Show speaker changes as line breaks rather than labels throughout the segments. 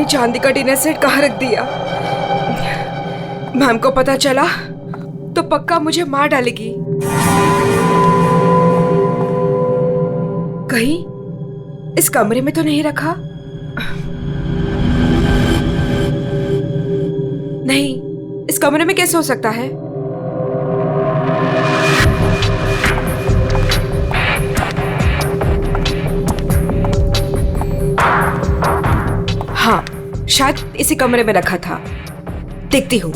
चांदी का dinner set कहाँ रख दिया? मैम को पता चला तो पक्का मुझे मार डालेगी। कहीं इस कमरे में तो नहीं रखा? नहीं, इस कमरे में कैसे हो सकता है? हाँ, शायद इसी कमरे में रखा था। देखती हूँ।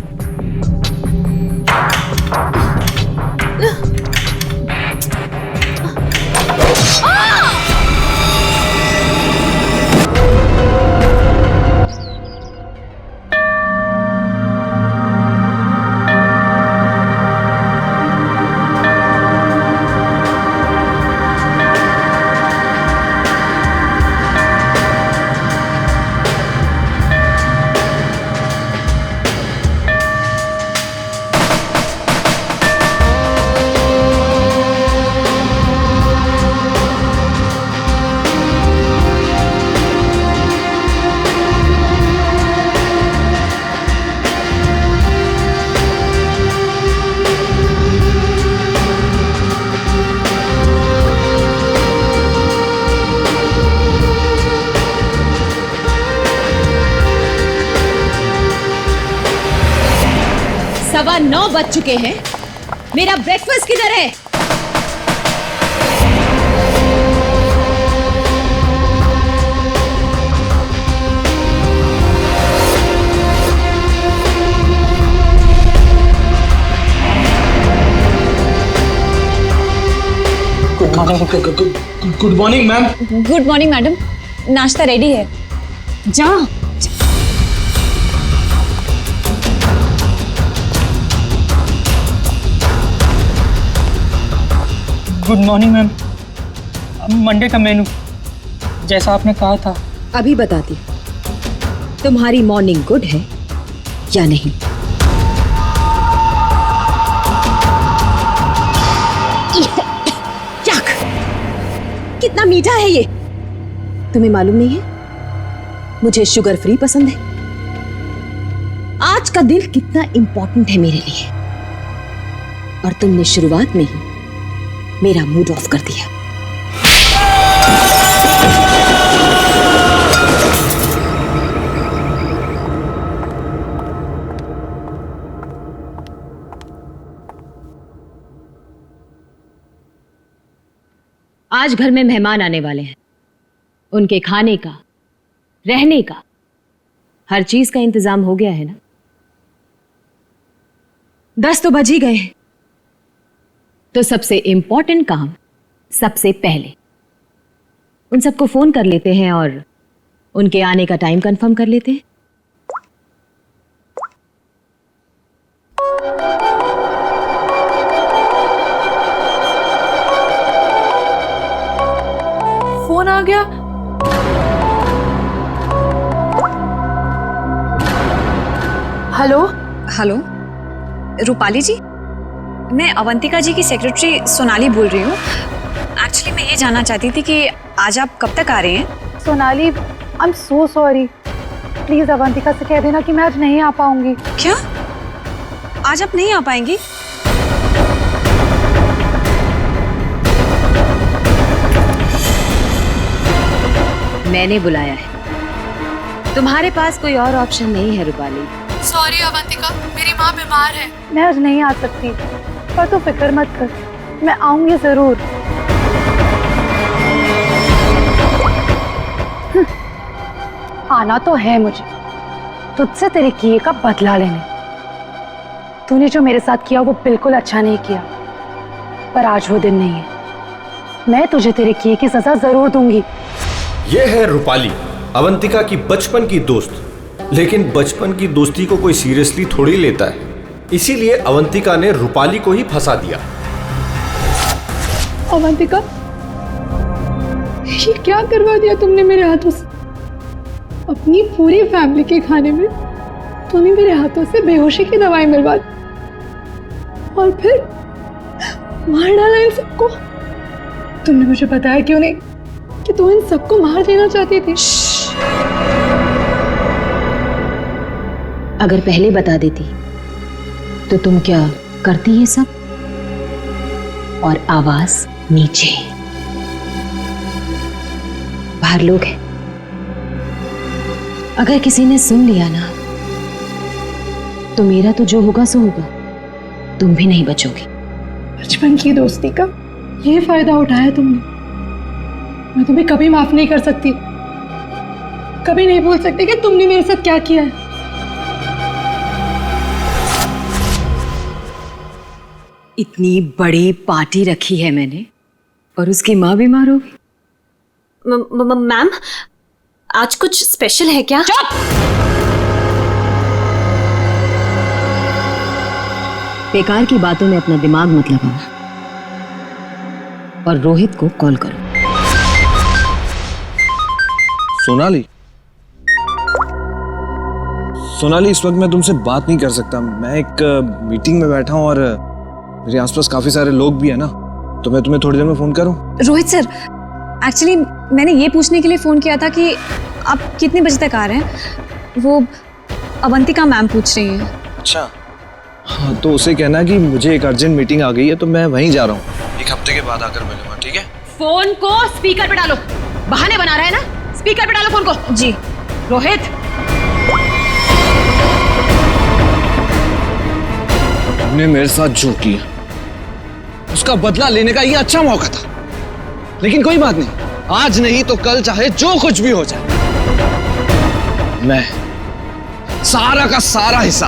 सवा 9 बज चुके हैं। मेरा ब्रेकफास्ट किधर है?
Good morning ma'am.
Good morning madam, नाश्ता रेडी है। जा।
Good morning ma'am. मंडे का मेनू जैसा आपने कहा था।
अभी बताती हूँ, तुम्हारी मॉर्निंग गुड है या नहीं? कितना मीठा है ये, तुम्हें मालूम नहीं है? मुझे शुगर फ्री पसंद है। आज का दिन कितना इंपॉर्टेंट है मेरे लिए, और तुमने शुरुआत में ही मेरा मूड ऑफ कर दिया। आज घर में मेहमान आने वाले हैं। उनके खाने का, रहने का, हर चीज का इंतजाम हो गया है ना? 10 तो बज ही गए हैं। तो सबसे इंपॉर्टेंट काम सबसे पहले उन सबको फोन कर लेते हैं और उनके आने का टाइम कंफर्म कर लेते हैं।
फोन आ गया। हेलो
हेलो, रूपाली जी, मैं अवंतिका जी की सेक्रेटरी सोनाली बोल रही हूँ। एक्चुअली मैं ये जानना चाहती थी कि आज आप कब तक आ रहे हैं?
Sonali, I am so sorry. Please Avantika से कह देना कि मैं आज नहीं आ पाऊंगी।
क्या? आज आप नहीं आ पाएंगी?
मैंने बुलाया है, तुम्हारे पास कोई और ऑप्शन नहीं है रूपाली।
सॉरी अवंतिका, मेरी माँ बीमार है।
मैं आज नहीं आ सकती, पर तू फिक्र मत कर, मैं आऊंगी जरूर। आना तो है मुझे, तुझसे तेरे किए का बदला लेने। तूने जो मेरे साथ किया वो बिल्कुल अच्छा नहीं किया, पर आज वो दिन नहीं है। मैं तुझे तेरे किए की सजा जरूर दूंगी।
ये है रूपाली, अवंतिका की बचपन की दोस्त। लेकिन बचपन की दोस्ती को कोई सीरियसली थोड़ी लेता है, इसीलिए अवंतिका ने रूपाली को ही फंसा दिया।
अवंतिका, ये क्या करवा दिया तुमने मेरे हाथों से? अपनी पूरी फैमिली के खाने में तूने मेरे हाथों से बेहोशी की दवाई मिलवा दी, और फिर मार डाला इन सबको। तुमने मुझे बताया क्यों नहीं कि तू इन सबको मार देना चाहती थी?
अगर पहले बता देती तो तुम क्या करती ये सब? और आवाज नीचे। बाहर लोग हैं, अगर किसी ने सुन लिया ना तो मेरा तो जो होगा सो होगा, तुम भी नहीं बचोगी।
बचपन की दोस्ती का ये फायदा उठाया तुमने। मैं तुम्हें कभी माफ नहीं कर सकती, कभी नहीं भूल सकती कि तुमने मेरे साथ क्या किया है।
इतनी बड़ी पार्टी रखी है मैंने और उसकी माँ बीमार हो गई।
मैम, आज कुछ स्पेशल है क्या?
बेकार की बातों में अपना दिमाग मत लगाओ और रोहित को कॉल करो।
सोनाली, इस वक्त मैं तुमसे बात नहीं कर सकता। मैं एक मीटिंग में बैठा हूं और मेरे आसपास काफी सारे लोग भी है ना, तो मैं तुम्हें थोड़ी देर में फोन करूं?
रोहित सर, एक्चुअली मैंने ये पूछने के लिए फ़ोन किया था कि आप कितने बजे तक आ रहे हैं। वो अवंतिका मैम पूछ रही हैं।
अच्छा, हाँ तो उसे कहना कि मुझे एक अर्जेंट मीटिंग आ गई है, तो मैं वहीं जा रहा हूँ। एक हफ्ते के बाद आकर मिलूंगा, ठीक है?
फोन को स्पीकर पे डालो। बहाने बना रहा है ना, स्पीकर पे डालो फोन को।
जी।
रोहित,
तुमने मेरे साथ जो किया उसका बदला लेने का ये अच्छा मौका था, लेकिन कोई बात नहीं, आज नहीं तो कल चाहे जो कुछ भी हो जाए, मैं सारा का सारा हिस्सा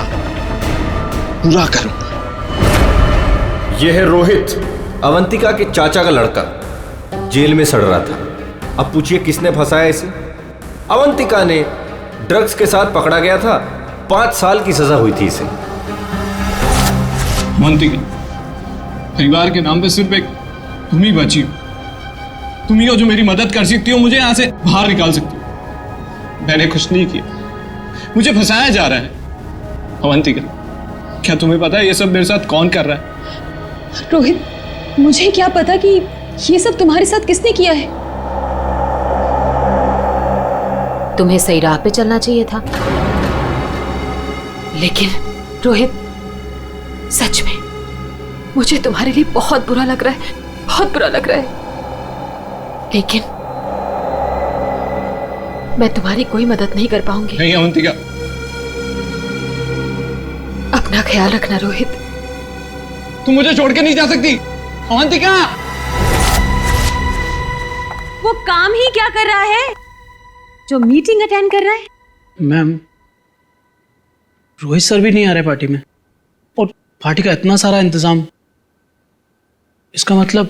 पूरा करूंगा।
यह है रोहित, अवंतिका के चाचा का लड़का, जेल में सड़ रहा था। अब पूछिए किसने फंसाया इसे? अवंतिका ने ड्रग्स के साथ पकड़ा गया था, 5 साल की सजा हुई थी इसे।
अवंतिका, परिवार के नाम पे सिर्फ एक तुम ही बची हो। तुम ही हो जो मेरी मदद कर सकती हो, मुझे यहां से बाहर निकाल सकती हो। मैंने कुछ नहीं किया, मुझे फंसाया जा रहा है। अवंतिका, क्या तुम्हें पता है ये सब मेरे साथ कौन कर रहा है?
रोहित, मुझे क्या पता कि ये सब तुम्हारे साथ किसने किया है।
तुम्हें सही राह पे चलना चाहिए था। लेकिन रोहित, सच में मुझे तुम्हारे लिए बहुत बुरा लग रहा है, बहुत बुरा लग रहा है। लेकिन मैं तुम्हारी कोई मदद नहीं कर पाऊंगी।
नहीं अवंतिका,
अपना ख्याल रखना रोहित।
तुम मुझे छोड़ के नहीं जा सकती। अवंतिका,
वो काम ही क्या कर रहा है जो मीटिंग अटेंड कर रहा है?
मैम, रोहित सर भी नहीं आ रहे पार्टी में, और पार्टी का इतना सारा इंतजाम, इसका मतलब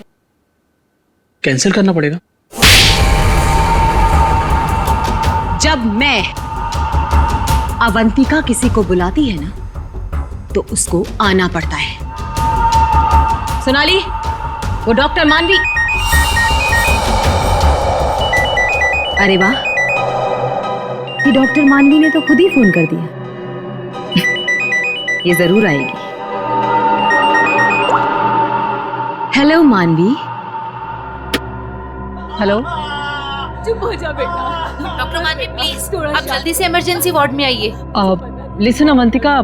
कैंसिल करना पड़ेगा।
जब मैं अवंतिका किसी को बुलाती है ना तो उसको आना पड़ता है। सोनाली, वो डॉक्टर मानवी। अरे वाह, ये डॉक्टर मानवी ने तो खुद ही फोन कर दिया। ये जरूर आएगी। हेलो मानवी। हेलो।
चुप हो जा बेटा। डॉक्टर मानवी प्लीज, आप जल्दी से इमरजेंसी वार्ड में आइए।
लिसन अवंतिका,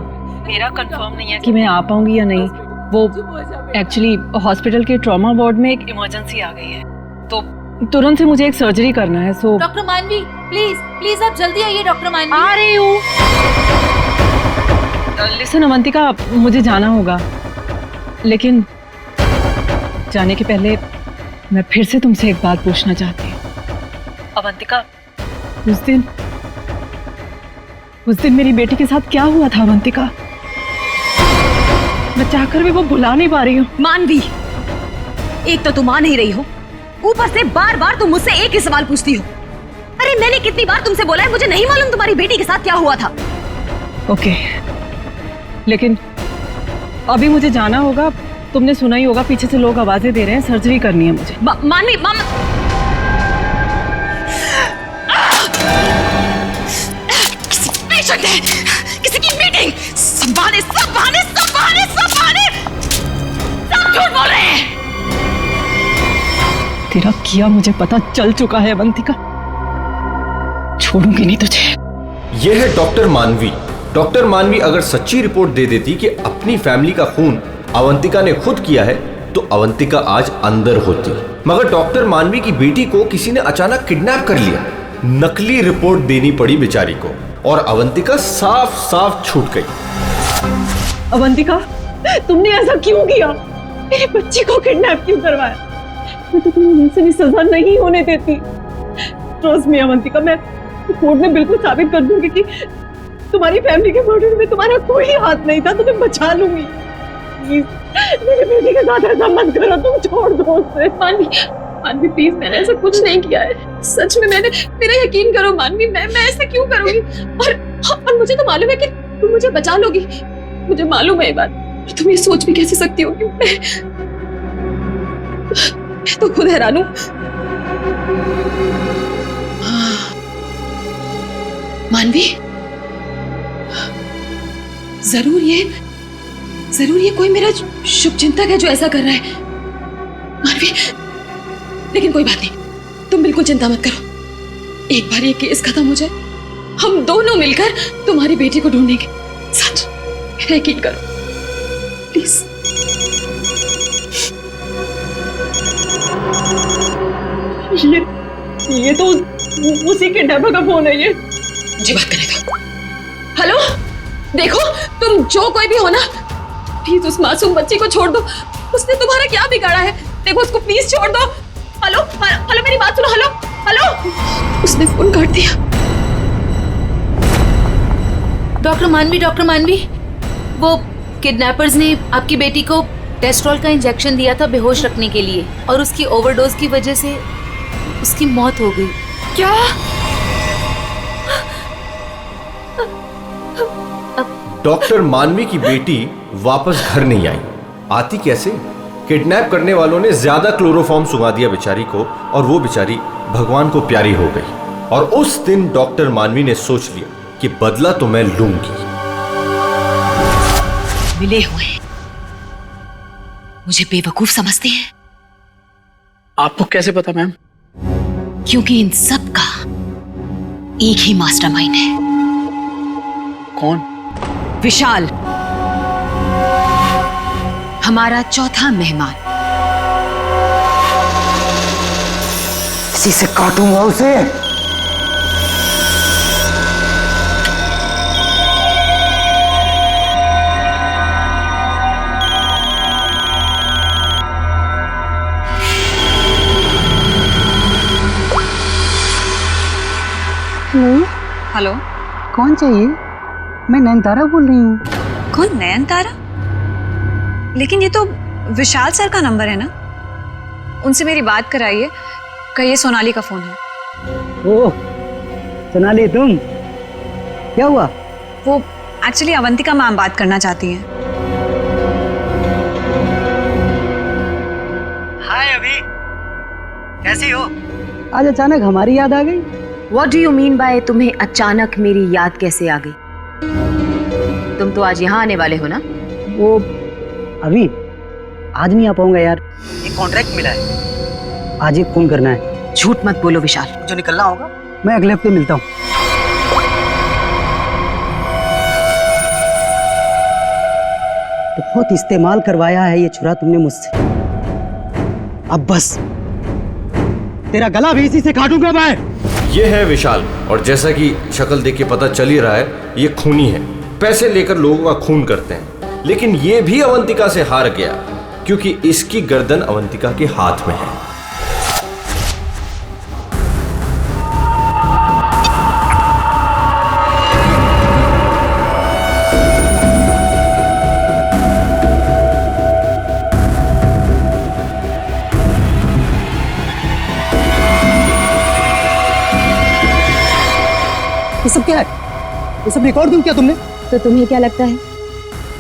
मेरा कंफर्म नहीं है कि मैं आ पाऊंगी या नहीं। वो एक्चुअली हॉस्पिटल के ट्रॉमा वार्ड में एक इमरजेंसी आ गई है, तो तुरंत से मुझे एक सर्जरी करना है। सो
डॉक्टर मानवी प्लीज प्लीज आप जल्दी आइए। डॉक्टर मानवी
आ रही हूँ। लिसन अवंतिका, मुझे जाना होगा, लेकिन जाने के पहले मैं फिर से तुमसे एक बात पूछना चाहती हूँ। अवंतिका, उस दिन मेरी बेटी के साथ क्या हुआ था अवंतिका? मैं चाहकर भी वो भुला नहीं पा रही हूँ।
मानवी, एक तो तुम आ नहीं रही हो, ऊपर से बार बार तुम मुझसे एक ही सवाल पूछती हो। अरे मैंने कितनी बार तुमसे बोला है मुझे नहीं मालूम तुम्हारी बेटी के साथ क्या हुआ था।
ओके, लेकिन अभी मुझे जाना होगा। तुमने सुना ही होगा, पीछे से लोग आवाजें दे रहे हैं, सर्जरी करनी है मुझे।
मानवी, किसी पेशेंट है, किसी की मीटिंग, सब बहाने सब झूठ बोल रहे हैं।
तेरा किया मुझे पता चल चुका है अवंतिका, छोड़ूंगी नहीं तुझे।
यह है डॉक्टर मानवी, डॉक्टर मानवी अगर सच्ची रिपोर्ट दे देती कि अपनी फैमिली का खून अवंतिका ने खुद किया है तो अवंतिका आज अंदर होती। मगर डॉक्टर मानवी की बेटी को किसी ने अचानक किडनैप कर लिया। नकली रिपोर्ट देनी पड़ी बेचारी को और अवंतिका साफ साफ छूट गई।
अवंतिका, तुमने ऐसा क्यों किया? मेरे बच्चे को किडनैप क्यों करवाया? मैं तो तुम्हें उनसे भी सजा नहीं होने देती। ट्रस्ट मी अवंतिका, मैं कोर्ट में बिल्कुल साबित कर दूंगी कि तुम्हारी फैमिली के मर्डर में तुम्हारा कोई हाथ नहीं था। तुम्हें बचा लूंगी। प्लीज मेरे बेटे के साथ ऐसा मत करो, तुम छोड़ दो उसे।
मानवी प्लीज, मैंने ऐसा कुछ नहीं किया है। सच में मेरा यकीन करो मानवी, मैं ऐसा क्यों करूंगी? और मुझे तो मालूम है कि तुम मुझे बचा लोगी। मुझे मालूम है ये बात। और तुम ये सोच भी कैसे सकती हो कि मैं तो खुद हैरान हूं। मानवी, जरूर ये कोई मेरा शुभचिंतक है जो ऐसा कर रहा है। मानवी, लेकिन कोई बात नहीं, तुम बिल्कुल चिंता मत करो। एक बार ये केस खत्म हो जाए, हम दोनों मिलकर तुम्हारी बेटी को ढूंढेंगे। सच, मेरा यकीन करो प्लीज।
ये तो उसी किडनैपर का फोन है। ये
जी बात करने दो। हेलो, देखो तुम जो कोई भी हो ना, प्लीज उस मासूम बच्ची को छोड़ दो। उसने तुम्हारा क्या बिगाड़ा है? देखो उसको प्लीज छोड़ दो। हेलो हेलो, मेरी बात सुनो। हेलो हेलो, उसने फोन काट दिया।
डॉक्टर मानवी, वो किडनैपर्स ने आपकी बेटी को टेस्ट्रॉल का इंजेक्शन दिया था बेहोश रखने के लिए, और उसकी ओवरडोज की वजह से उसकी मौत हो गई।
क्या?
डॉक्टर मानवी की बेटी वापस घर नहीं आई। आती कैसे? किडनैप करने वालों ने ज्यादा क्लोरोफॉर्म सुंघा दिया बेचारी को, और वो बेचारी भगवान को प्यारी हो गई। और उस दिन डॉक्टर मानवी ने सोच लिया कि बदला तो मैं लूंगी।
मिले हुए मुझे बेवकूफ समझते हैं।
आपको कैसे पता मैम?
क्योंकि इन सब का एक ही मास्टरमाइंड है।
कौन?
विशाल, हमारा चौथा मेहमान।
इसी से काटूंगा उसे।
हेलो,
कौन चाहिए? मैं नयनतारा बोल रही हूँ।
कौन? नयनतारा? लेकिन ये तो विशाल सर का नंबर है ना, उनसे मेरी बात कराइए। कहिए सोनाली का फोन है।
ओह सोनाली, तुम? क्या हुआ?
वो एक्चुअली अवंतिका मैम बात करना चाहती हैं।
हाय अभी, कैसी हो? आज अचानक हमारी याद आ गई।
What do you mean by तुम्हें अचानक मेरी याद कैसे आ गई? तुम तो आज यहाँ आने वाले हो ना?
वो अभी आज नहीं आ पाऊंगा यार, एक कॉन्ट्रैक्ट मिला है, आज एक फोन करना है।
झूठ मत बोलो विशाल।
जो निकलना होगा मैं अगले हफ्ते मिलता हूँ। बहुत इस्तेमाल करवाया है ये छुरा तुमने मुझसे, अब बस तेरा गला भी इसी से काटूंगा मैं।
ये है विशाल, और जैसा कि शक्ल देख के पता चल ही रहा है, ये खूनी है। पैसे लेकर लोगों का खून करते हैं। लेकिन ये भी अवंतिका से हार गया, क्योंकि इसकी गर्दन अवंतिका के हाथ में है।
ये सब क्या है? ये सब रिकॉर्ड दूं क्या तुमने?
तो तुम्हें क्या लगता है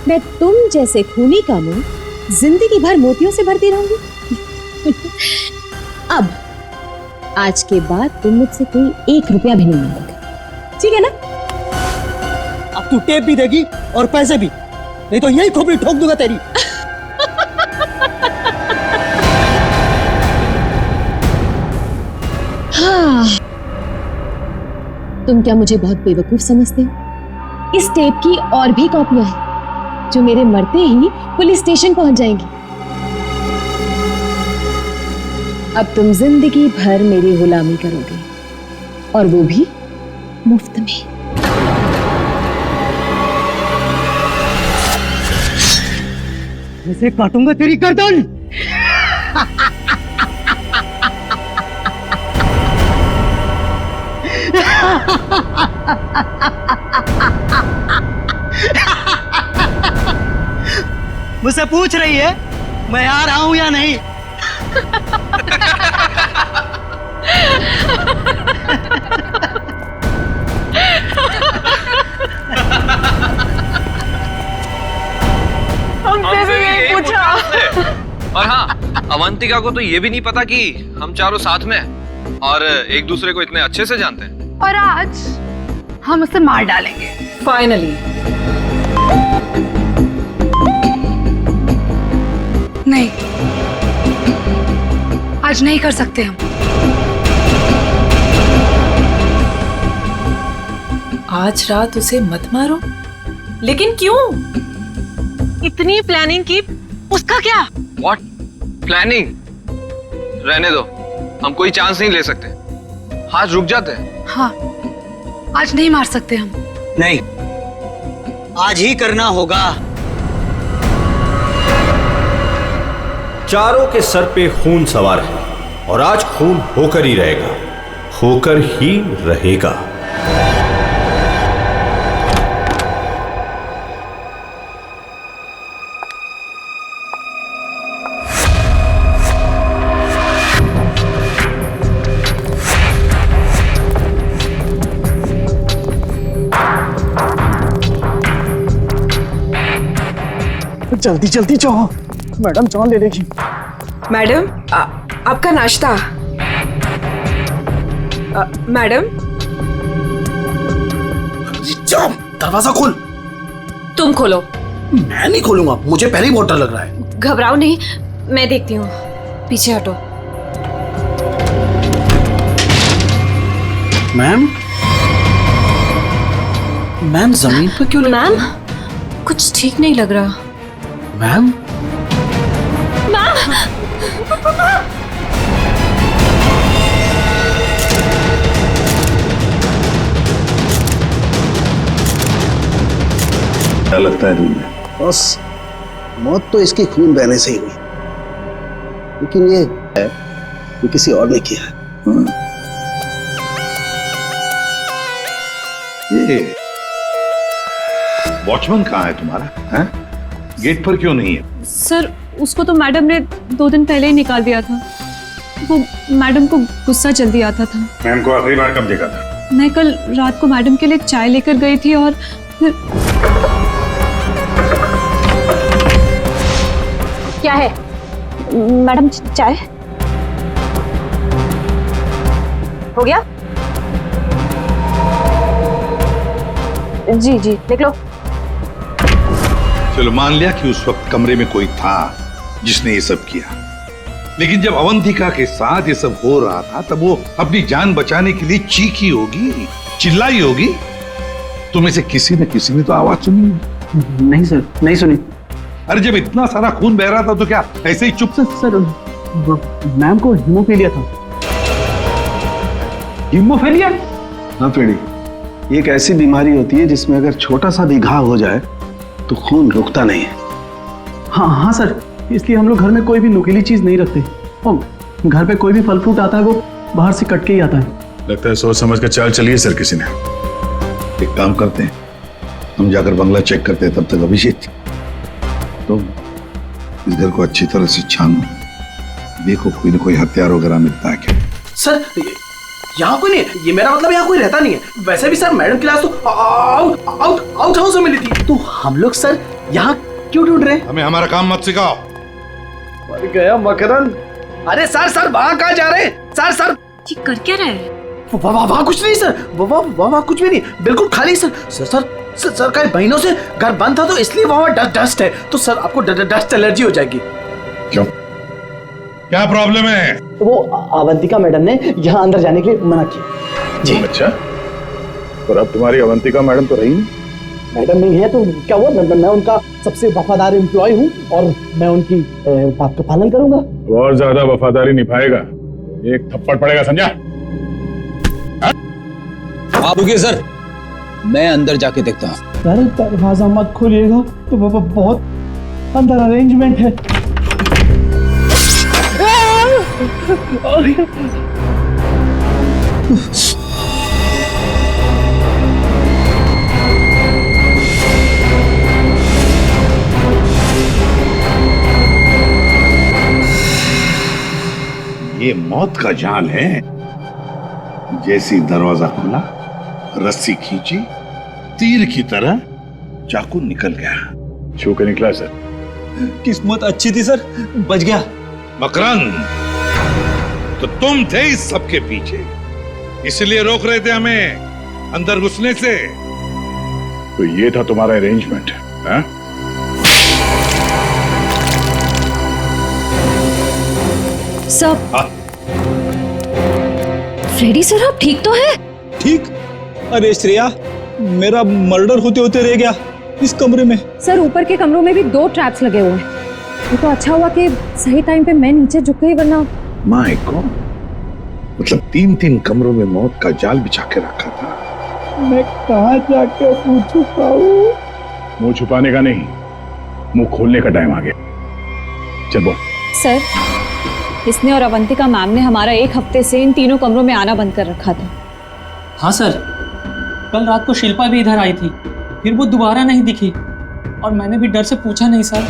मैं तुम जैसे खूनी का मुंह जिंदगी भर मोतियों से भरती रहूंगी? अब आज के बाद तुम मुझसे कोई 1 रुपया भी नहीं मांगोगे, ठीक है ना?
अब तू टेप भी देगी और पैसे भी, नहीं तो यही खोपड़ी ठोक दूंगा तेरी।
हाँ, तुम क्या मुझे बहुत बेवकूफ समझते हो? इस टेप की और भी कॉपियां हैं जो मेरे मरते ही पुलिस स्टेशन पहुंच जाएंगी। अब तुम जिंदगी भर मेरी गुलामी करोगे, और वो भी मुफ्त में।
ऐसे काटूंगा तेरी गर्दन। मुझसे पूछ रही है मैं आ रहा हूं या नहीं?
हमसे भी यही पूछा।
और हाँ, अवंतिका को तो ये भी नहीं पता कि हम चारों साथ में हैं और एक दूसरे को इतने अच्छे से जानते हैं।
और आज हम उसे मार डालेंगे
फाइनली।
नहीं, आज नहीं कर सकते हम।
आज रात उसे मत मारो। लेकिन क्यों?
इतनी प्लानिंग की, उसका क्या?
What? प्लानिंग? रहने दो, हम कोई चांस नहीं ले सकते। आज रुक जाते हैं।
हाँ, आज नहीं मार सकते हम।
नहीं, आज ही करना होगा।
चारों के सर पे खून सवार है और आज खून होकर ही रहेगा, होकर ही रहेगा।
जल्दी जल्दी जाओ, मैडम चाय ले लेगी।
मैडम, आपका नाश्ता। मैडम,
दरवाजा खोल।
तुम खोलो।
मैं नहीं खोलूंगा, मुझे पहले ही बहुत डर लग रहा है।
घबराओ नहीं, मैं देखती हूँ। पीछे हटो।
मैम, मैम जमीन पर क्यों?
मैम, कुछ ठीक नहीं लग रहा।
मैम,
क्या लगता है तुम्हें?
बस मौत तो इसकी खून बहने से ही हुई, लेकिन ये है कि किसी और ने किया है।
ये वॉचमैन कहाँ है तुम्हारा? हैं? गेट पर क्यों नहीं है?
सर, उसको तो मैडम ने 2 दिन पहले ही निकाल दिया था। वो मैडम को गुस्सा जल्दी आता था।
मैम को आखिरी बार कब देखा था?
मैं कल रात को मैडम के लिए चाय लेकर गई थी और फिर...
क्या है मैडम? चाय हो गया? जी जी, देख लो।
चलो मान लिया कि उस वक्त कमरे में कोई था जिसने ये सब किया, लेकिन जब अवंतिका के साथ ये सब हो रहा था तब वो अपनी जान बचाने के लिए चीखी होगी, चिल्लाई होगी। तुम्हें से किसी न किसी ने तो आवाज सुनी?
नहीं सर, नहीं सुनी।
अरे जब इतना सारा खून बह रहा था तो क्या ऐसे ही चुप से?
सर, मैम को हीमोफीलिया था।
हीमोफीलिया?
हाँ पेड़ी, ये एक ऐसी बीमारी होती है जिसमें अगर छोटा सा भी घाव हो जाए तो खून रुकता नहीं है।
हाँ हाँ सर, इसलिए हम लोग घर में कोई भी नुकीली चीज नहीं रखते। और घर पे कोई भी फल फ्रूट आता है वो बाहर से कट के ही आता है।
लगता है सोच समझ कर चाल चलिए सर किसी ने। एक काम करते हैं, हम जाकर बंगला चेक करते हैं। तब तक अभिषेक तो इस घर को अच्छी तरह से छानो, देखो कोई न कोई हथियार वगैरह मिलता है क्या।
सर, यहाँ कोई नहीं है, ये मेरा मतलब यहाँ कोई रहता नहीं है। वैसे भी सर मैडम की लाश तो आउट हाउस में मिली थी, तो हम लोग सर यहाँ क्यों ढूंढ रहे हैं?
हमें हमारा काम मत सिखाओ।
मर गया मकरंद। अरे सर वहाँ कहाँ जा रहे हैं? सर
ये कर क्या रहे हैं?
वहाँ कुछ नहीं सर, वहाँ कुछ भी नहीं, बिल्कुल खाली सर। सर कई महीनों से घर बंद था तो इसलिए वहाँ डस्ट है, तो सर आपको डस्ट एलर्जी हो जाएगी।
क्यों, क्या प्रॉब्लम है?
वो अवंतिका मैडम ने यहाँ अंदर जाने के लिए मना किया जी।
अच्छा, और अब तुम्हारी अवंतिका मैडम तो रही नहीं?
मैडम नहीं है तो क्या हुआ, मैं उनका सबसे वफादार एम्प्लॉय हूँ और मैं उनकी बात का पालन करूंगा।
और ज्यादा वफादारी निभाएगा एक थप्पड़ पड़ेगा, समझा?
आप रुकिए सर, मैं अंदर जाके देखता हूँ।
सर दरवाजा मत खोलिएगा, तो बहुत अंदर अरेंजमेंट है।
ये मौत का जाल है। जैसी दरवाजा खुला, रस्सी खींची, तीर की तरह चाकू निकल गया।
छू के निकला सर।
किस्मत अच्छी थी सर, बच गया।
मकरंद, तो तुम थे इस सब के पीछे, इसलिए रोक रहे थे हमें अंदर घुसने से।
तो ये था तुम्हारा अरेंजमेंट, हाँ?
सर, फ्रेडी सर आप ठीक तो है?
ठीक? अरे श्रेया, मेरा मर्डर होते होते रह गया इस कमरे में।
सर ऊपर के कमरों में भी 2 ट्रैप्स लगे हुए हैं। ये तो अच्छा हुआ कि सही टाइम पे मैं नीचे झुक गई, वरना
माय गॉड, मतलब 3 कमरों में मौत का जाल बिछा के रखा था।
मैं कहाँ जाके मुंह छुपाऊं?
मुंह छुपाने का नहीं, मुंह खोलने का टाइम आ गया। चल बोल।
सर, इसने और अवंतिका मैम ने हमारा 1 हफ्ते से इन 3 कमरों में आना बंद कर रखा था।
हाँ सर, कल रात को शिल्पा भी इधर आई थी, फिर वो दोबारा नहीं दिखी और मैंने भी डर से पूछा नहीं सर।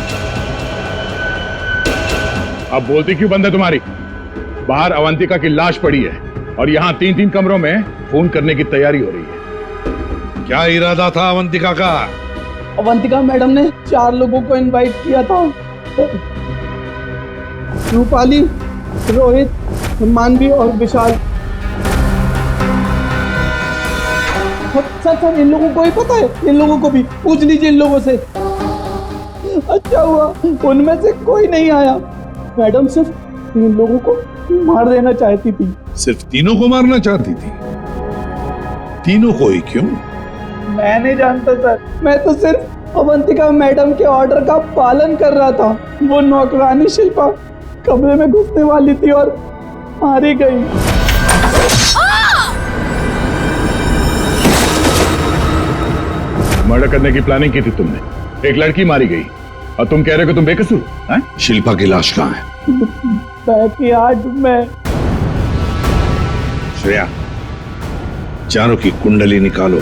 अब बोलती क्यों बंद है तुम्हारी? बाहर अवंतिका की लाश पड़ी है और यहाँ 3 कमरों में फोन करने की तैयारी हो रही है।
क्या इरादा था अवंतिका का?
अवंतिका मैडम ने 4 लोगों को इनवाइट किया था। रूपाली, रोहित, मानवी और विशाल। सर इन लोगों को ही पता है, इन लोगों को भी पूछ लीजिए इन लोगों से। अच्छा हुआ उनमें से कोई नहीं आया। मैडम सिर्फ इन लोगों को मार देना चाहती थी।
सिर्फ तीनों को मारना चाहती थी? तीनों को ही क्यों?
मैं नहीं जानता सर, मैं तो सिर्फ अवंतिका मैडम के ऑर्डर का पालन कर रहा था। वो नौकरानी शिल्पा कमरे में घुसने वाली थी और मारी गई।
मर्डर करने की प्लानिंग की थी तुमने, एक लड़की मारी गई और तुम कह रहे हो कि तुम बेकसूर हैं?
शिल्पा की लाश कहाँ है?
बैकयार्ड में।
श्रेया, चारों की कुंडली निकालो।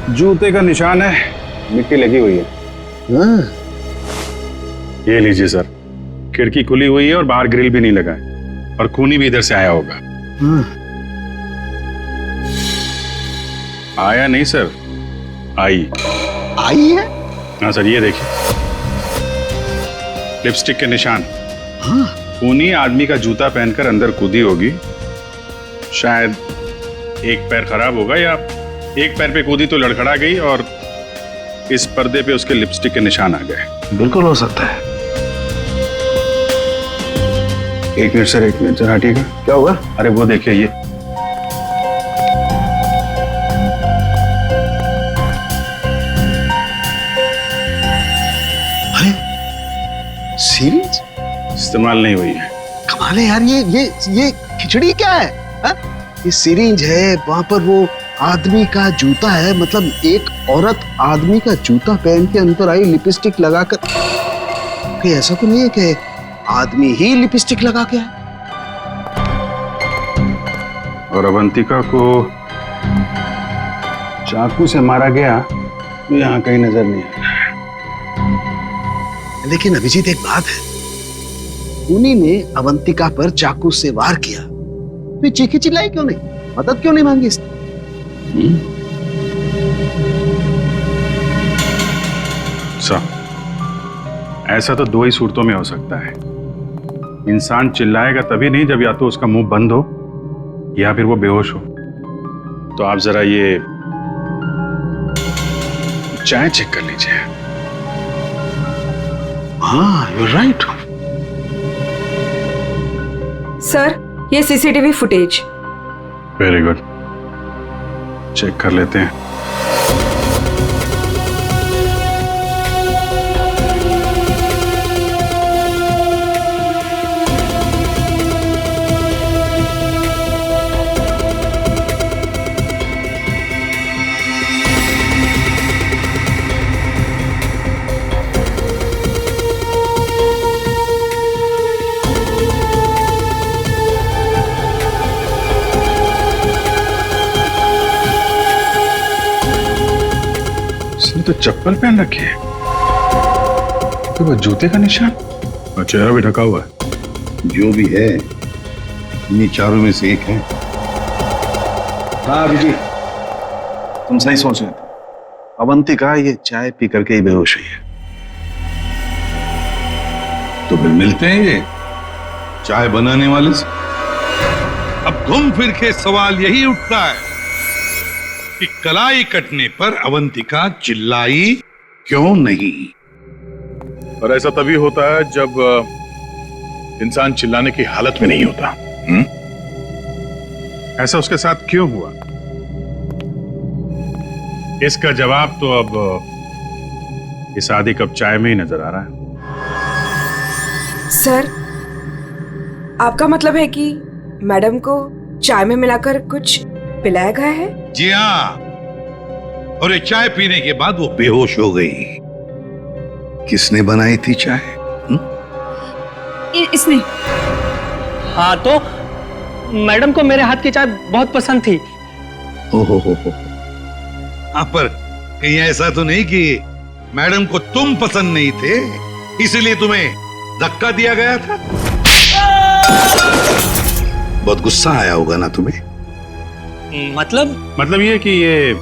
जूते का निशान है, मिट्टी लगी हुई है। ये लीजिए सर, खिड़की खुली हुई है और बाहर ग्रिल भी नहीं लगा है और खूनी भी इधर से आया होगा। आया नहीं सर, आई
है?
हाँ सर, ये देखिए लिपस्टिक के निशान।
हाँ।
खूनी आदमी का जूता पहनकर अंदर कूदी होगी। शायद एक पैर खराब होगा या एक पैर पे कूदी तो लड़खड़ा गई और इस पर्दे पे उसके लिपस्टिक के निशान आ गए।
बिल्कुल हो सकता है।
एक मिनट सर, एक मिनट जरा हटिएगा।
क्या हुआ?
अरे वो देखिए, ये
सीरीज
इस्तेमाल नहीं हुई है।
कमाल है यार, ये खिचड़ी क्या है? हा? ये सीरीज है, वहां पर वो आदमी का जूता है, मतलब एक औरत आदमी का जूता पहन के अंदर आई लिपस्टिक लगाकर। कि ऐसा तो नहीं है कि आदमी ही लिपस्टिक लगा के आए?
और अवंतिका को चाकू से मारा गया तो यहाँ कहीं नजर नहीं आया।
लेकिन अभिजीत एक बात है, खूनी ने अवंतिका पर चाकू से वार किया, तो चीखी चिल्लाई क्यों नहीं? मदद क्यों नहीं मांगी इसने?
ऐसा तो 2 ही सूरतों में हो सकता है। इंसान चिल्लाएगा तभी नहीं जब या तो उसका मुंह बंद हो या फिर वो बेहोश हो। तो आप जरा ये चाय चेक कर लीजिए।
हाँ, you're right.
सर, ये CCTV footage.
Very good, check कर लेते हैं। तो चप्पल पहन रखी है, तो वो जूते का निशान और चेहरा भी ढका हुआ है।
जो भी है इन्हीं चारों में से एक है।
हाँ अभिजीत, तुम सही सोच रहे थे। अवंतिका ये चाय पी करके ही बेहोश हुई है।
तो फिर मिलते हैं ये चाय बनाने वाले से। अब घूम फिर के सवाल यही उठता है कि कलाई कटने पर अवंतिका चिल्लाई क्यों नहीं?
और ऐसा तभी होता है जब इंसान चिल्लाने की हालत में नहीं होता। ऐसा उसके साथ क्यों हुआ, इसका जवाब तो अब इस आधी कप चाय में ही नजर आ रहा है।
सर, आपका मतलब है कि मैडम को चाय में मिलाकर कुछ पिलाया गया है?
जी हाँ, और ये चाय पीने के बाद वो बेहोश हो गई। किसने बनाई थी चाय?
इसने।
हाँ तो मैडम को मेरे हाथ की चाय बहुत पसंद थी।
ओहो हो। हाँ, पर कहीं ऐसा तो नहीं कि मैडम को तुम पसंद नहीं थे इसलिए तुम्हें धक्का दिया गया था? बहुत गुस्सा आया होगा ना तुम्हें?
मतलब ये कि ये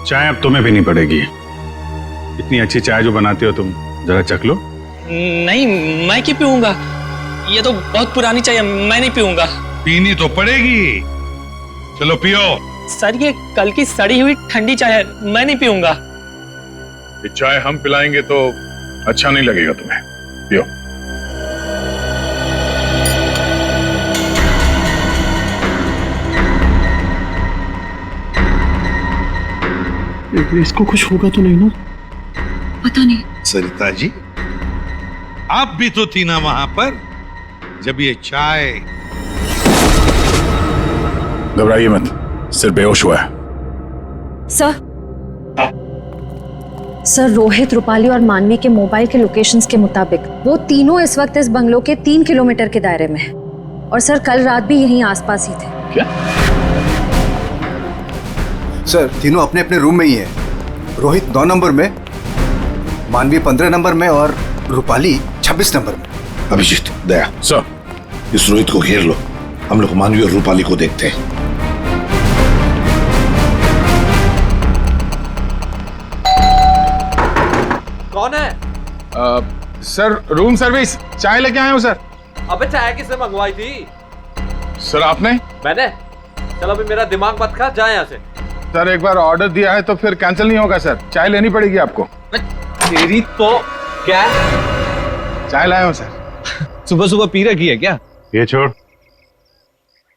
चाय अब तुम्हें पीनी पड़ेगी। इतनी अच्छी चाय जो बनाते हो तुम, जरा चख लो।
नहीं, मैं क्यों पीऊंगा? ये तो बहुत पुरानी चाय है, मैं नहीं पीऊंगा।
पीनी तो पड़ेगी, चलो पियो।
सर ये कल की सड़ी हुई ठंडी चाय है, मैं नहीं पीऊंगा।
ये चाय हम पिलाएंगे तो अच्छा नहीं लगेगा तुम्हें, पियो।
इसको कुछ होगा तो नहीं ना?
पता नहीं।
सरिता जी, आप भी तो थी ना वहां पर जब ये चाय।
घबराइए मत, सिर्फ बेहोश हुआ है।
सर, रोहित, रूपाली और मानवी के मोबाइल के लोकेशंस के मुताबिक वो तीनों इस वक्त इस बंगलो के 3 किलोमीटर के दायरे में हैं। और सर कल रात भी यहीं आसपास ही थे।
क्या?
सर, तीनों अपने अपने रूम में ही है। रोहित 9 नंबर में, मानवी 15 नंबर में और रूपाली 26 नंबर में।
अभिजीत, दया
सर,
इस रोहित को घेर लो, हम लोग मानवी और रूपाली को देखते हैं।
कौन है?
सर, रूम सर्विस, चाय लेके आए हो सर।
अबे चाय किसने मंगवाई थी?
सर आपने?
मैंने। चलो अभी मेरा दिमाग मत खा, जा यहाँ से।
सर एक बार ऑर्डर दिया है तो फिर कैंसिल नहीं होगा सर, चाय लेनी पड़ेगी आपको।
तेरी तो क्या?
चाय लाया हूँ सर।
सुबह सुबह पी रखी है क्या?
ये छोड़,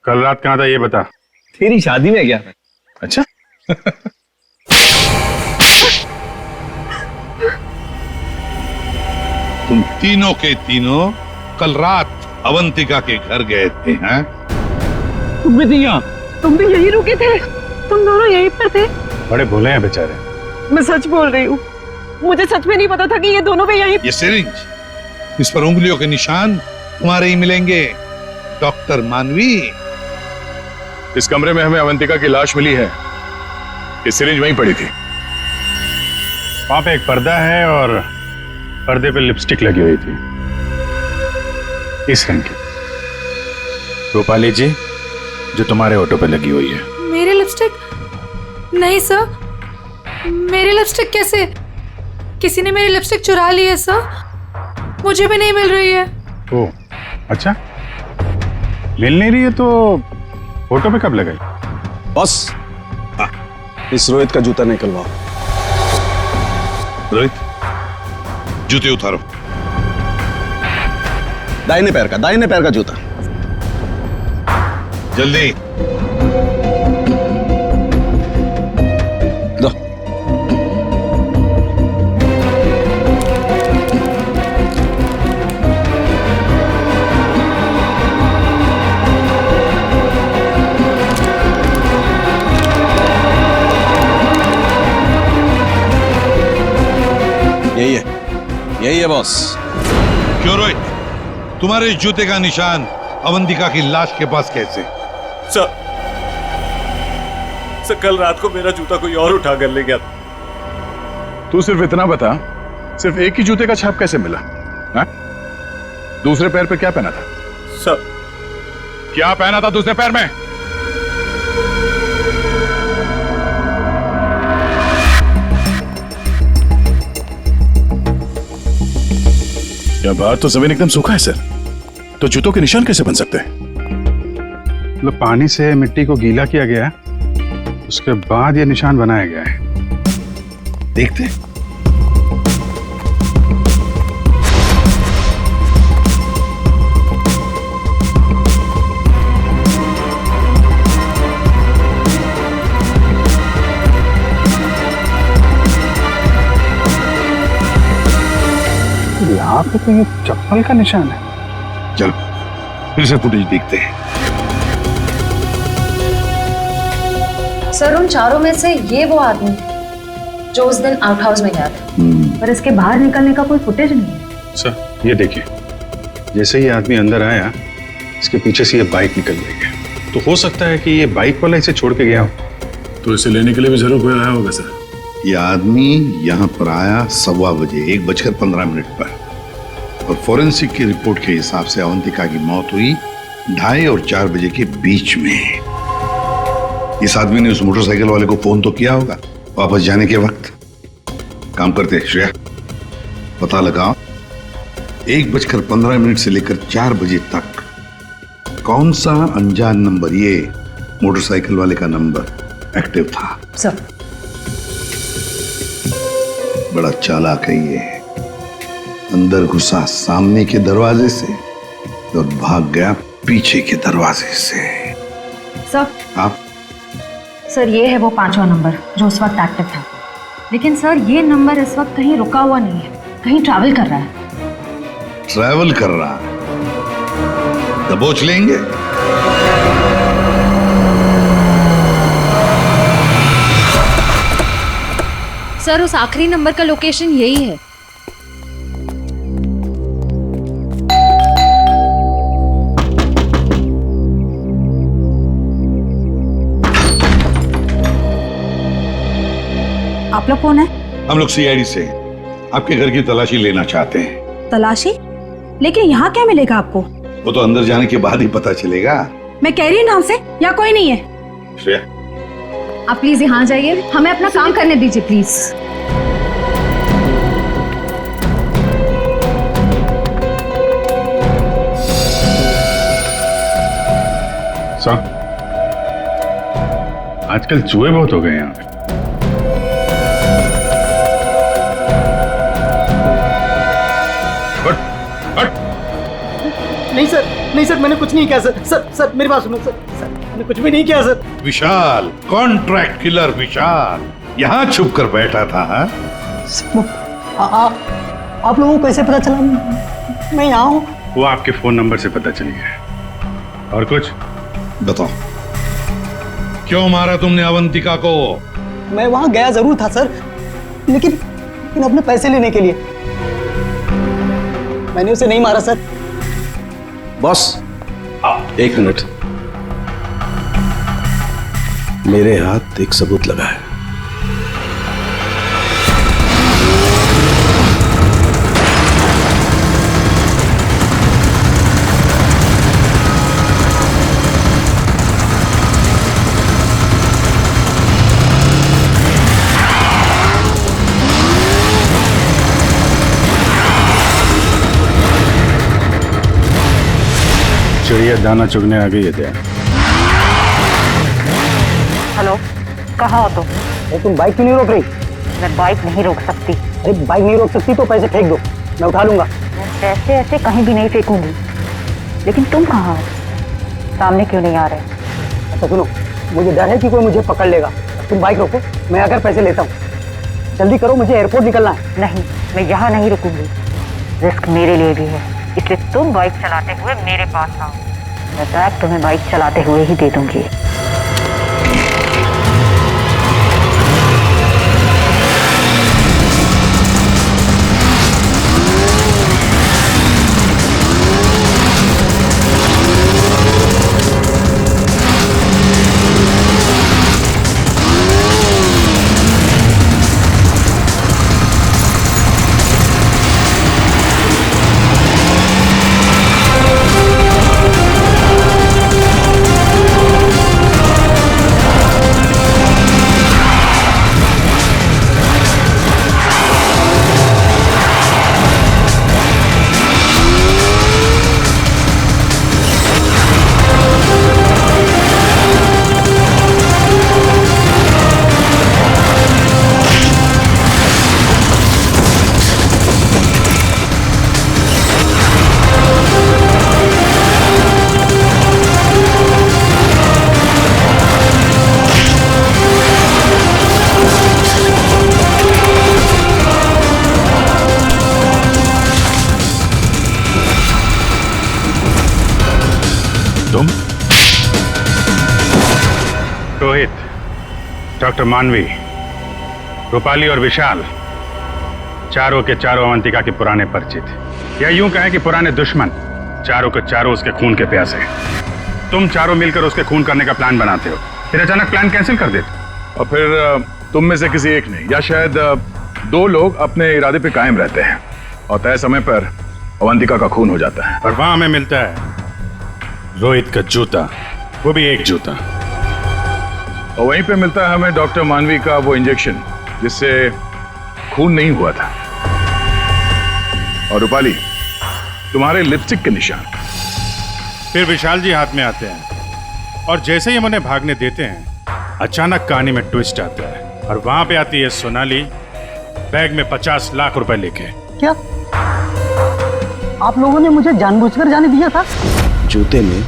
कल रात कहाँ था ये बता।
तेरी शादी में गया था।
अच्छा।
तुम तीनों के तीनों कल रात अवंतिका के घर गए थे, हैं?
तुम भी यहीं रुके थे? तुम दोनों यहीं पर थे?
बड़े भोले हैं बेचारे।
मैं सच बोल रही हूँ, मुझे सच में नहीं पता था कि ये दोनों भी यहीं।
ये सिरिंज, इस पर उंगलियों के निशान तुम्हारे ही मिलेंगे, डॉक्टर मानवी।
इस कमरे में हमें अवंतिका की लाश मिली है, ये सिरिंज वहीं पड़ी थी। वहां पे एक पर्दा है और पर्दे पे लिपस्टिक लगी हुई थी, इस रंग की। रूपाली जी, जो तुम्हारे ऑटो पे लगी हुई है।
मेरी लिपस्टिक? नहीं सर, मेरी लिपस्टिक कैसे? किसी ने मेरी लिपस्टिक चुरा ली है सर, मुझे भी नहीं मिल रही है।
ओह अच्छा, मिल नहीं रही है तो फोटो पे कब लगाई?
बॉस, इस रोहित का जूता निकलवाओ।
रोहित, जूते उतारो।
दाहिने पैर का जूता।
जल्दी।
दो। यही है बॉस।
क्यों रोहित, तुम्हारे जूते का निशान अवंतिका की लाश के पास कैसे?
सर, कल रात को मेरा जूता कोई और उठा कर ले गया था।
तू सिर्फ इतना बता, सिर्फ एक ही जूते का छाप कैसे मिला? हा? दूसरे पैर पे क्या पहना था?
सर,
क्या पहना था दूसरे पैर में? क्या बात, तो जमीन एकदम सूखा है सर, तो जूतों के निशान कैसे बन सकते हैं? मतलब पानी से मिट्टी को गीला किया गया है, उसके बाद ये निशान बनाया गया है। देखते हैं। यहाँ पे तो ये चप्पल का निशान है। चलो फिर से फुटेज देखते हैं।
सर, उन चारों में से ये वो आदमी जो उस दिन आउट हाउस में गया था, पर इसके बाहर निकलने का कोई फुटेज नहीं है।
सर ये देखिए, जैसे ही आदमी अंदर आया, इसके पीछे से ये बाइक निकल गई, तो हो सकता है कि ये बाइक वाला इसे छोड़ के गया हो। तो इसे लेने के लिए भी जरूर कोई आया होगा सर।
ये आदमी यहाँ पर आया 1:15 बजे, 1:15 पर, और फोरेंसिक की रिपोर्ट के हिसाब से अवंतिका की मौत हुई 2:30 और 4 बजे के बीच में। इस आदमी ने उस मोटरसाइकिल वाले को फोन तो किया होगा वापस जाने के वक्त। काम करते श्रेया, पता लगाओ 1:15 से लेकर 4 बजे तक कौन सा अनजान नंबर, ये मोटरसाइकिल वाले का नंबर एक्टिव था।
सर,
बड़ा चालाक है ये, अंदर घुसा सामने के दरवाजे से और भाग गया पीछे के दरवाजे से।
सर,
आप
सर ये है वो 5वां नंबर जो उस वक्त एक्टिव था, लेकिन सर ये नंबर इस वक्त कहीं रुका हुआ नहीं है, कहीं ट्रैवल कर रहा है।
ट्रैवल कर रहा है, दबोच लेंगे।
सर, उस आखिरी नंबर का लोकेशन यही है।
आप लोग कौन है?
हम लोग सीआईडी से आपके घर की तलाशी लेना चाहते हैं।
तलाशी? लेकिन यहाँ क्या मिलेगा आपको?
वो तो अंदर जाने के बाद ही पता चलेगा।
मैं कह रही हूँ नाम से, यहाँ कोई नहीं है।
श्रेया,
आप प्लीज यहाँ जाइए, हमें अपना काम करने दीजिए प्लीज।
सर, आजकल चूहे बहुत हो गए यहाँ पे।
नहीं सर, मैंने कुछ नहीं किया सर। सर मेरी बात सुनो सर, मैंने कुछ भी नहीं किया सर।
विशाल, कॉन्ट्रैक्ट किलर विशाल, यहाँ छुप कर बैठा था।
आप लोगों को कैसे पता चला मैं यहाँ हूँ?
वो आपके फोन नंबर से पता चली है। और कुछ
बताओ,
क्यों मारा तुमने अवंतिका को?
मैं वहां गया जरूर था सर, लेकिन अपने पैसे लेने के लिए। मैंने उसे नहीं मारा सर।
बॉस, 1 मिनट, मेरे हाथ एक सबूत लगा है।
चिड़िया दाना चुगने आ गई है क्या?
हेलो, कहाँ हो तुम?
तुम बाइक क्यों नहीं रोक रही?
मैं बाइक नहीं रोक सकती।
अरे बाइक नहीं रोक सकती तो पैसे फेंक दो, मैं उठा लूंगा।
मैं पैसे ऐसे कहीं भी नहीं फेंकूंगी। लेकिन तुम कहाँ हो? सामने क्यों नहीं आ रहे?
अच्छा सुनो, मुझे डर है कि कोई मुझे पकड़ लेगा। तुम बाइक रोको, मैं आकर पैसे लेता हूँ। जल्दी करो, मुझे एयरपोर्ट निकलना है।
नहीं, मैं यहाँ नहीं रुकूंगी। रिस्क मेरे लिए भी है, इसलिए तुम बाइक चलाते हुए मेरे पास आओ। मैं बैग तुम्हें बाइक चलाते हुए ही दे दूंगी।
तुम? रोहित, डॉक्टर मानवी, रूपाली और विशाल चारों के चारों अवंतिका के पुराने परिचित, या यूं कहें कि पुराने दुश्मन। चारों के चारों उसके खून के प्यासे। तुम चारों मिलकर उसके खून करने का प्लान बनाते हो, फिर अचानक प्लान कैंसिल कर देते।
और फिर तुम में से किसी एक ने या शायद दो लोग अपने इरादे पे कायम रहते हैं और तय समय पर अवंतिका का खून हो जाता है।
और वहां हमें मिलता है रोहित का जूता, वो भी एक जूता।
और वहीं पे मिलता है हमें डॉक्टर मानवी का वो इंजेक्शन जिससे खून नहीं हुआ था। और रूपाली, तुम्हारे लिपस्टिक के निशान।
फिर विशाल जी हाथ में आते हैं और जैसे ही हम उन्हें भागने देते हैं, अचानक कहानी में ट्विस्ट आता है और वहां पे आती है सोनाली बैग में 50 लाख रुपए लेके।
क्या आप लोगों ने मुझे जानबूझकर जाने दिया था?
जूते में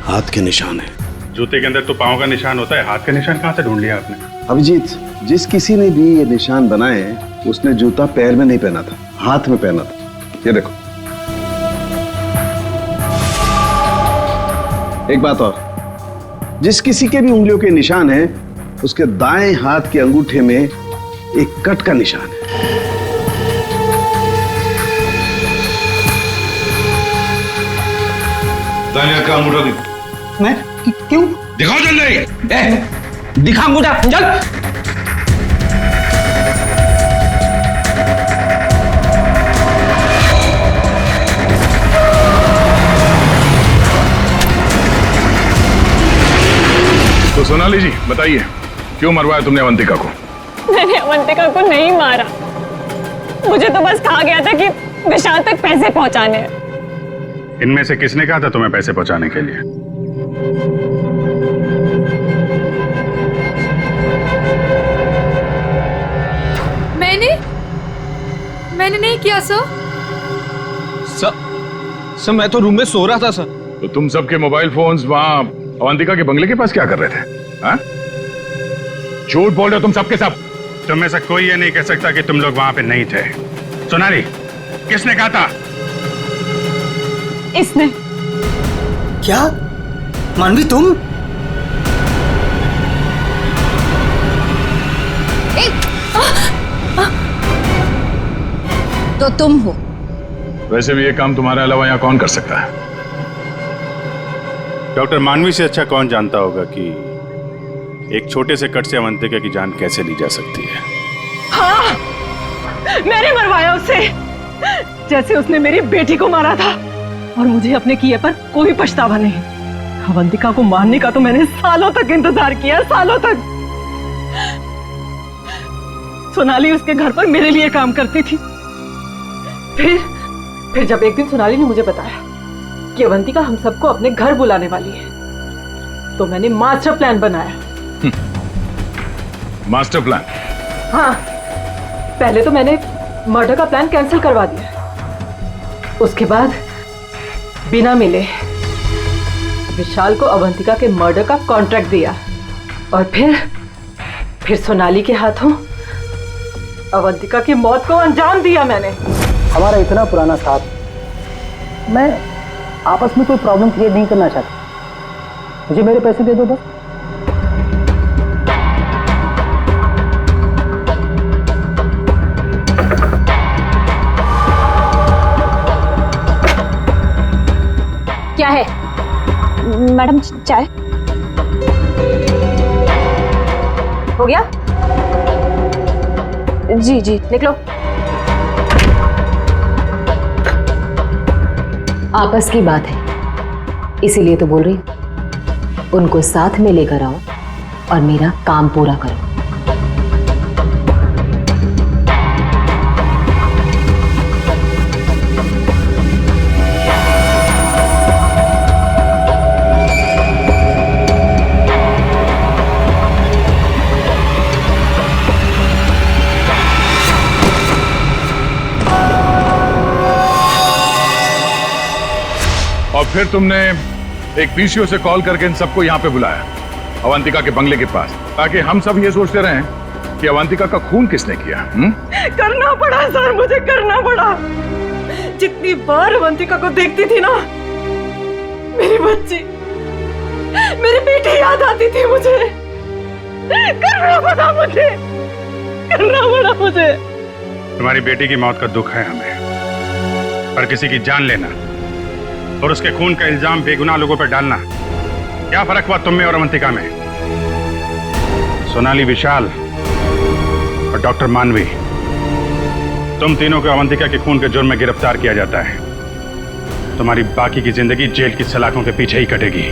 हाथ के निशान है।
जूते के अंदर तो पांव का निशान होता है, हाथ का निशान कहां से ढूंढ लिया आपने?
अभिजीत, जिस किसी ने भी ये निशान बनाए उसने जूता पैर में नहीं पहना था, हाथ में पहना था। ये देखो। एक बात और, जिस किसी के भी उंगलियों के निशान है उसके दाएं हाथ के अंगूठे में एक कट का निशान है।
दाएं हाथ का अंगूठा दिखाओ।
मैं क्यों?
दिखाओ जल्दी।
दिखा अंगूठा, चल।
तो सोनाली जी बताइए, क्यों मरवाया तुमने अवंतिका को?
मैंने अवंतिका को नहीं मारा, मुझे तो बस कहा गया था कि विशाल तक पैसे पहुंचाने हैं।
इनमें से किसने कहा था तुम्हें पैसे पहुंचाने के लिए?
मैंने नहीं किया सर।
सर मैं तो रूम में सो रहा था सर।
तो तुम सबके मोबाइल फोन्स वहां अवंतिका के बंगले के पास क्या कर रहे थे? हाँ? झूठ बोल रहे हो तुम सबके सब।
तुम में से कोई ये नहीं कह सकता कि तुम लोग वहां पे नहीं थे। सोनाली, किसने कहा था?
इसने।
क्या मानवी तुम?
तो तुम हो।
वैसे भी ये काम तुम्हारे अलावा यहाँ कौन कर सकता है?
डॉक्टर मानवी से अच्छा कौन जानता होगा कि एक छोटे से कट से अवंतिका की जान कैसे ली जा सकती है।
हाँ, मैंने मरवाया उसे, जैसे उसने मेरी बेटी को मारा था। और मुझे अपने किए पर कोई पछतावा नहीं। अवंतिका को मारने का तो मैंने सालों तक इंतजार किया, सालों तक। सोनाली उसके घर पर मेरे लिए काम करती थी। फिर जब एक दिन सोनाली ने मुझे बताया कि अवंतिका हम सबको अपने घर बुलाने वाली है, तो मैंने मास्टर प्लान बनाया।
Master plan?
हाँ, पहले तो मैंने मर्डर का प्लान कैंसिल करवा दिया। उसके बाद बिना मिले विशाल को अवंतिका के मर्डर का कॉन्ट्रैक्ट दिया। और फिर सोनाली के हाथों अवंतिका की मौत को अंजाम दिया मैंने।
हमारा इतना पुराना साथ, मैं आपस में कोई प्रॉब्लम क्रिएट नहीं करना चाहता। मुझे मेरे पैसे दे दो बस।
क्या है मैडम? चाय हो गया? जी जी, लिख लो। आपस की बात है, इसीलिए तो बोल रही हूं। उनको साथ में लेकर आओ और मेरा काम पूरा करो।
और फिर तुमने एक पीसीओ से कॉल करके इन सबको यहाँ पे बुलाया, अवंतिका के बंगले के पास, ताकि हम सब ये सोचते रहें कि अवंतिका का खून किसने किया।
करना पड़ा सर, मुझे करना पड़ा। जितनी बार अवंतिका को देखती थी ना, मेरी बच्ची
मेरी बेटी याद आती थी मुझे। करना पड़ा मुझे, करना पड़ा मुझे।
तुम्हारी बेटी की मौत का दुख है हमें, पर किसी की जान लेना और उसके खून का इल्जाम बेगुनाह लोगों पर डालना, क्या फर्क हुआ तुम में और अवंतिका में? सोनाली, विशाल और डॉक्टर मानवी, तुम तीनों को अवंतिका के खून के जुर्म में गिरफ्तार किया जाता है। तुम्हारी बाकी की जिंदगी जेल की सलाखों के पीछे ही कटेगी।